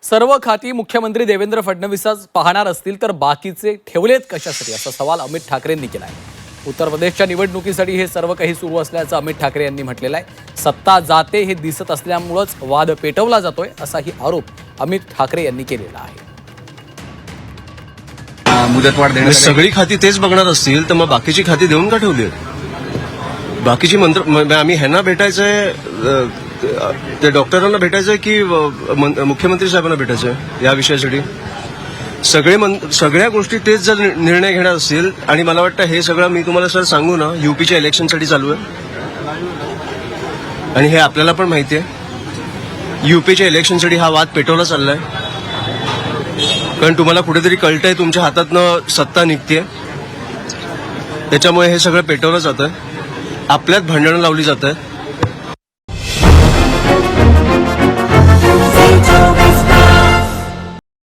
सर्व खाती मुख्यमंत्री देवेंद्र फडणवीसच पाहणार असतील तर बाकीचे ठेवलेत कशासाठी असा सवाल अमित ठाकरेंनी केला आहे। उत्तर प्रदेशच्या निवडणुकीसाठी हे सर्व काही सुरू असल्याचं अमित ठाकरे यांनी म्हटलेलं आहे। सत्ता जाते हे दिसत असल्यामुळेच वाद पेटवला जातोय असाही आरोप अमित ठाकरे यांनी केलेला आहे। मुदतवाढ देण्यात सगळी खाती तेच बघणार असतील तर मग बाकीची खाती देऊन का ठेवली? बाकीची मंत्र आम्ही ह्यांना भेटायचंय, ते डॉक्टरांना भेटायचंय की मुख्यमंत्री साहेबांना भेटायचंय या विषयासाठी? सगळ्या गोष्टी तेच जर निर्णय घेणार असतील, आणि मला वाटतं हे सगळं मी तुम्हाला सर सांगू ना, यूपीच्या इलेक्शनसाठी चालू आहे आणि हे आपल्याला पण माहिती आहे। यूपीच्या इलेक्शनसाठी हा वाद पेटवला चाललाय, कारण तुम्हाला कुठेतरी कळतंय तुमच्या हातातनं सत्ता निघतेय, त्याच्यामुळे हे सगळं पेटवलं जातंय, आपल्यात भांडणं लावली जात आहेत।